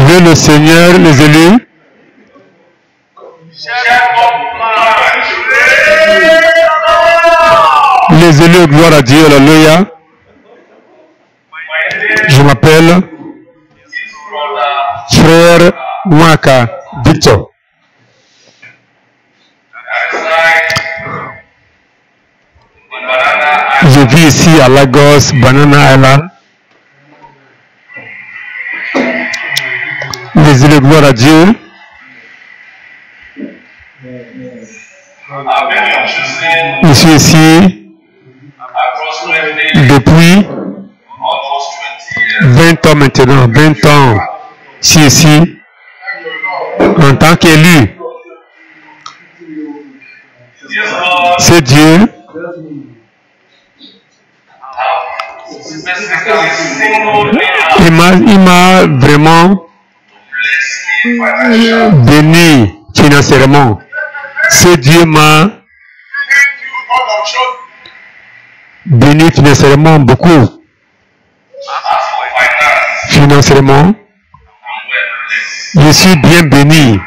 veut le Seigneur, les élus. Les élus, gloire à Dieu, alléluia. Je m'appelle Frère Mwaka Victor. Je vis ici à Lagos, Banana Island. Les élus, gloire à Dieu. Je suis ici depuis 20 ans maintenant, 20 ans. Je suis ici en tant qu'élu. C'est Dieu il m'a vraiment béni financièrement. C'est Dieu m'a béni financièrement beaucoup. Financièrement, je suis bien béni.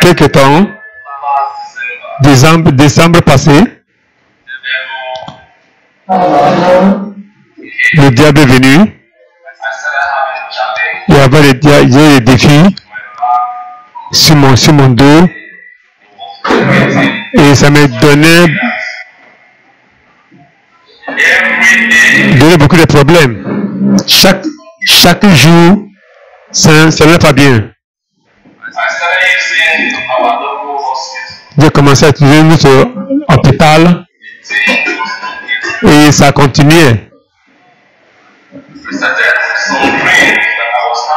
Quelque temps, décembre passé, le diable est venu. Il y avait des défis sur mon dos et ça m'a donné beaucoup de problèmes. Chaque jour, ça n'est pas bien. J'ai commencé à utiliser notre hôpital et ça continuait.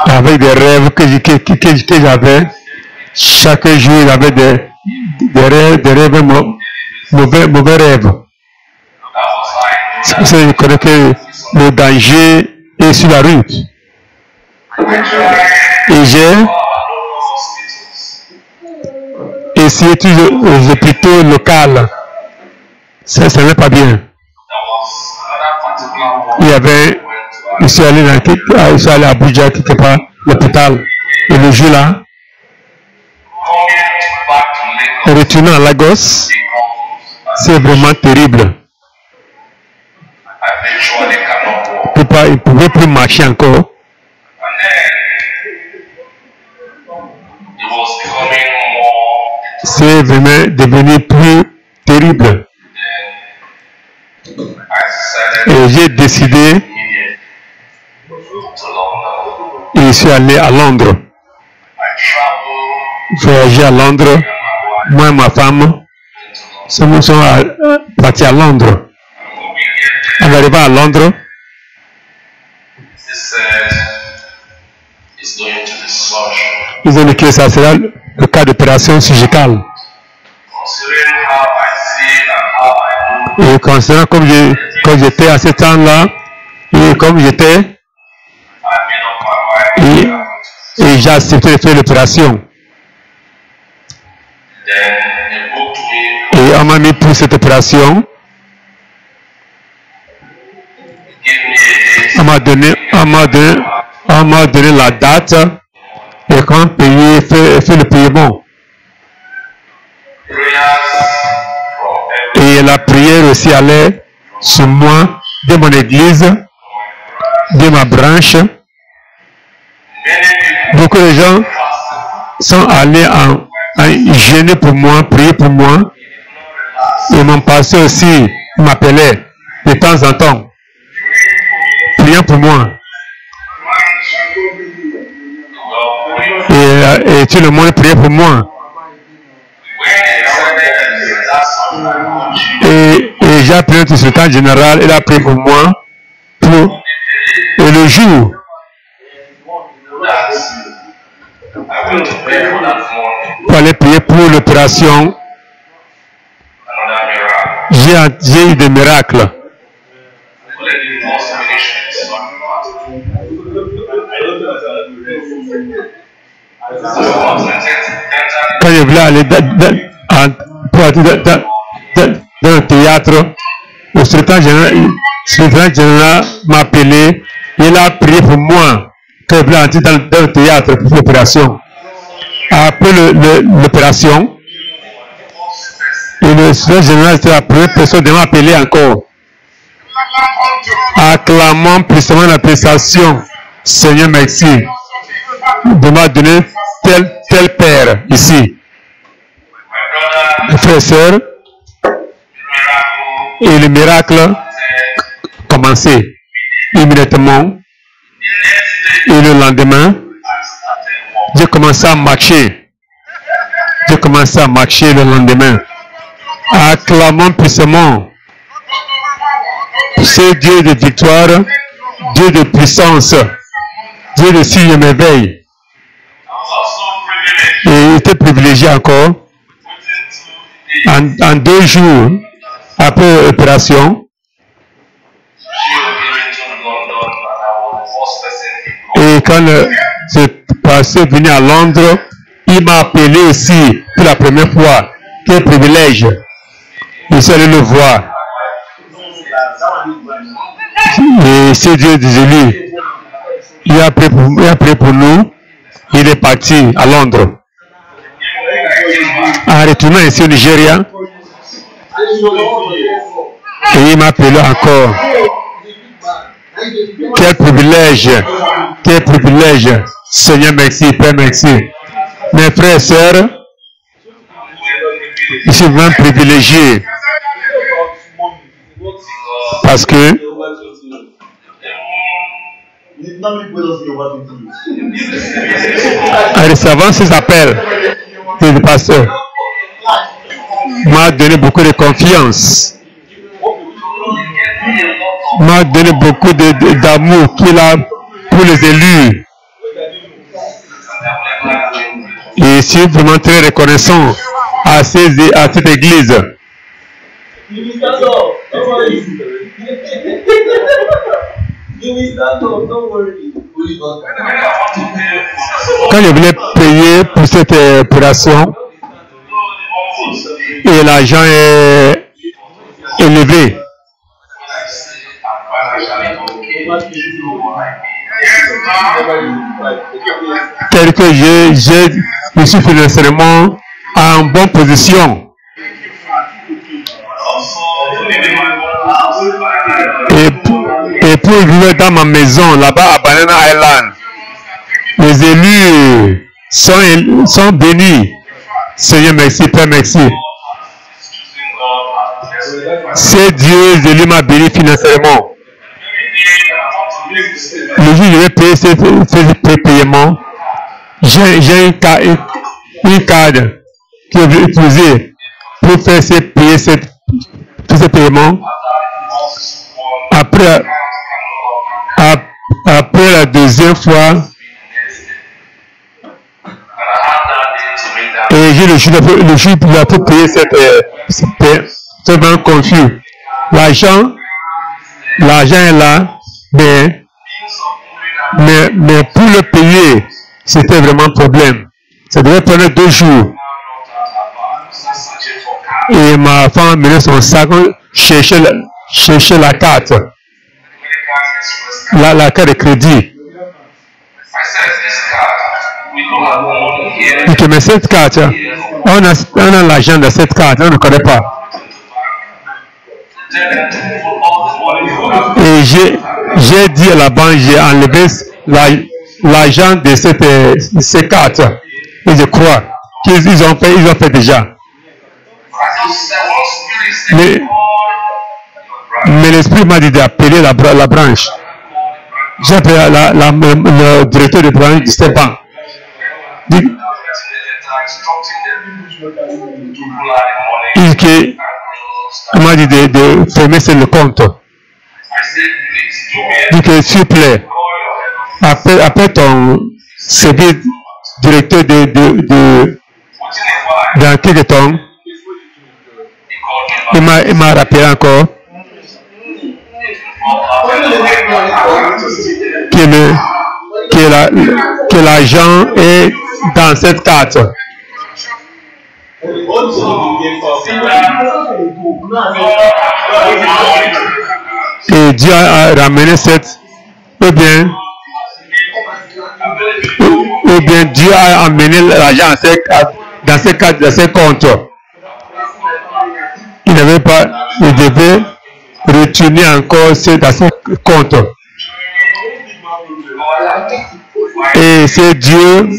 Avec des rêves que j'avais. Chaque jour, j'avais des rêves, mauvais rêves. C'est pour ça que je connais que le danger est sur la route. Et j'ai essayé les hôpitaux locaux. Ça n'est pas bien. Il y avait, je suis allé à Abuja, qui n'était pas l'hôpital. Et le jour là, retournant à Lagos, c'est vraiment terrible. Il ne pouvait plus marcher encore. C'est vraiment devenu plus terrible. Et j'ai décidé, et je suis allé à Londres. Voyager à Londres. Moi et ma femme, nous sommes partis à Londres. En arrivant à Londres, ils ont dit que ça sera le cas d'opération chirurgicale. Et considérant comme j'étais à ce temps-là, et comme j'étais, et j'ai accepté de faire l'opération. Et on m'a mis pour cette opération. On m'a donné la date et quand payer, fait le paiement. Et la prière aussi allait sur moi, de mon église, de ma branche. Beaucoup de gens sont allés gêner pour moi, prier pour moi. Et mon pasteur aussi m'appelait de temps en temps, priant pour moi. Et tout le monde priait pour moi. Et j'ai appelé le secrétaire général, il a prié pour moi. Et le jour pour aller prier pour l'opération, j'ai eu des miracles. Quand je voulais aller dans le théâtre. Le secrétaire général m'a appelé. Il a prié pour moi que je voulais entrer dans le théâtre pour l'opération. Après l'opération, et le secrétaire général était la première personne de m'appeler encore. Acclamons puissamment la prestation. Seigneur, merci de m'avoir donné tel père ici. Mes frères et sœurs, et le miracle commençait immédiatement. Et le lendemain, j'ai commencé à marcher. J'ai commencé à marcher le lendemain. Acclamons puissamment. C'est Dieu de victoire, Dieu de puissance, Dieu de signe et merveille. Et il était privilégié encore. En 2 jours après l'opération, et quand je passé venu à Londres, il m'a appelé aussi pour la première fois. Quel privilège! Je suis allé le voir. Et c'est Dieu des élus. Il a prié pour nous. Il est parti à Londres. En retournant ici au Nigeria, et il m'a appelé encore. Quel privilège! Quel privilège! Seigneur, merci, Père, merci. Mes frères et sœurs, je suis vraiment privilégié parce que en recevant ces appels du pasteur, m'a donné beaucoup de confiance, m'a donné beaucoup d'amour qu'il a pour les élus. Et je suis vraiment très reconnaissant à cette église. Quand je voulais payer pour cette opération, et l'argent est élevé, tel que je suis financièrement en bonne position. Et pour vivre dans ma maison, là-bas à Banana Island, les élus sont bénis. Seigneur, merci, Père, merci. C'est Dieu, les élus m'a béni financièrement. Le jour où je vais payer ce paiement, j'ai une carte que je vais utiliser pour faire payer ce paiement. Après la deuxième fois, et j'ai le jour pour payer c'est vraiment confus. L'argent est là, mais pour le payer, c'était vraiment un problème. Ça devait prendre 2 jours. Et ma femme a mené son sac chercher la carte. La carte de crédit. Et que mais cette carte, on a l'argent de cette carte, on ne connaît pas. Et j'ai dit à la banque, j'ai enlevé l'argent de ces cartes. Et je crois qu'ils ont fait déjà. Mais l'esprit m'a dit d'appeler la branche. J'ai appelé le directeur de branche de cette banque. Il m'a dit de fermer le compte. Il dit s'il vous plaît, appelle ton service directeur dans quelques temps. Il m'a rappelé encore que l'argent est dans cette carte. Et Dieu a ramené cette, ou bien Dieu a amené l'argent dans ces comptes. Il n'avait pas, il devait retourner encore dans ce compte. Et c'est Dieu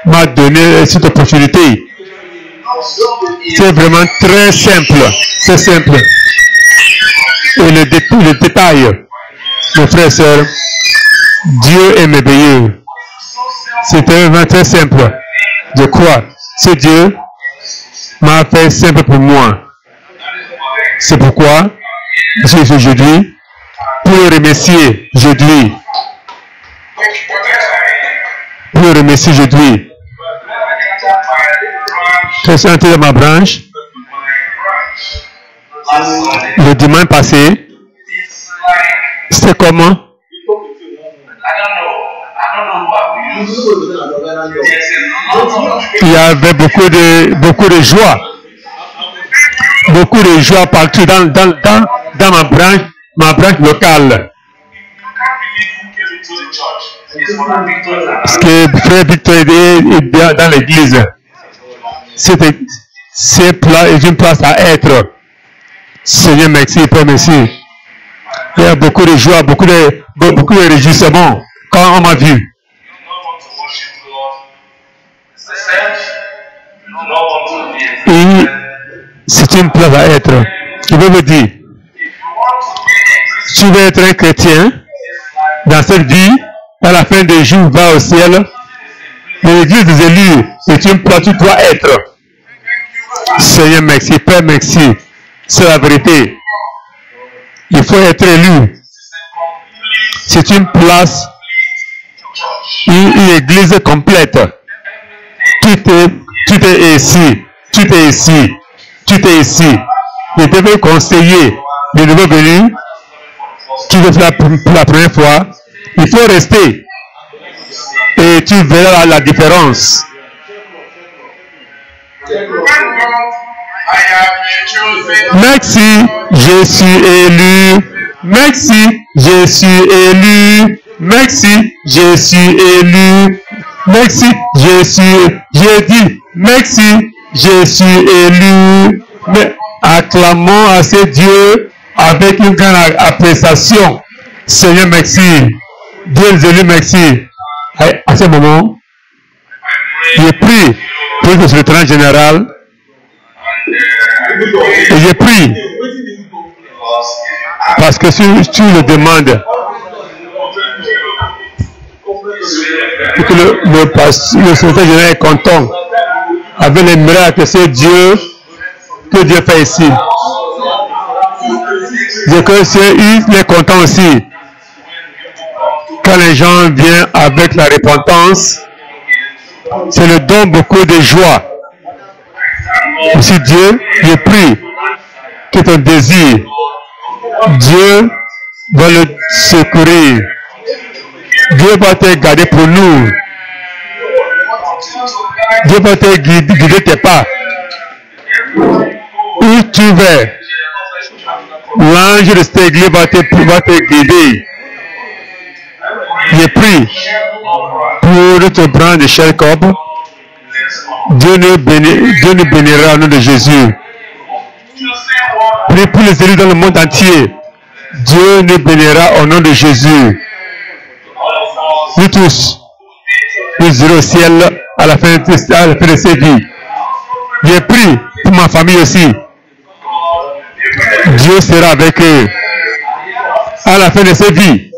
m'a donné cette opportunité. C'est vraiment très simple. C'est simple. Et le détail, mes frères et sœurs, Dieu est merveilleux. C'était vraiment très simple. Je crois. C'est Dieu m'a fait simple pour moi. C'est pourquoi je suis aujourd'hui pour le remercier aujourd'hui. Pour le remercier aujourd'hui. Je suis entré dans ma branche. Le dimanche passé, c'était comment? Il y avait beaucoup de joie. Beaucoup de joie partout dans ma branche locale. Parce que Frère Victor est dans l'église. C'est une place à être. Seigneur, merci, Père, merci. Il y a beaucoup de joie, beaucoup de réjouissement quand on m'a vu. Et c'est une place à être. Je veux vous dire, si tu veux être un chrétien dans cette vie, à la fin des jours, va au ciel. L'église des élus est une place où tu dois être. Seigneur, merci, Père, merci. C'est la vérité. Il faut être élu. C'est une place, une église complète. Tout est ici. Tout est ici. Tout est ici. Je devais conseiller les nouveaux venus qui veulent faire pour la première fois. Il faut rester. Et tu verras la différence. Merci, je suis élu. Merci, je suis élu. Merci, je suis élu. Merci, j'ai dit, merci, je suis élu. Mais acclamons à ce Dieu avec une grande appréciation. Seigneur, merci. Dieu les élus, merci. À ce moment, j'ai pris pour le secrétaire général. Et j'ai pris. Parce que si tu le demandes, que le secrétaire général est content avec les miracles que c'est Dieu fait ici. Je crois qu'il est content aussi. Quand les gens viennent avec la repentance, c'est le don beaucoup de joie. Si Dieu, je prie que ton désir, Dieu va le secourir. Dieu va te garder pour nous. Dieu va te guider tes pas. Où tu vas, l'ange de cette église va te guider. Je prie pour notre branche de Shercob. Dieu nous bénira au nom de Jésus. Prie pour les élus dans le monde entier. Dieu nous bénira au nom de Jésus. Nous tous, nous irons au ciel à la fin de cette vie. Je prie pour ma famille aussi. Dieu sera avec eux à la fin de cette vie.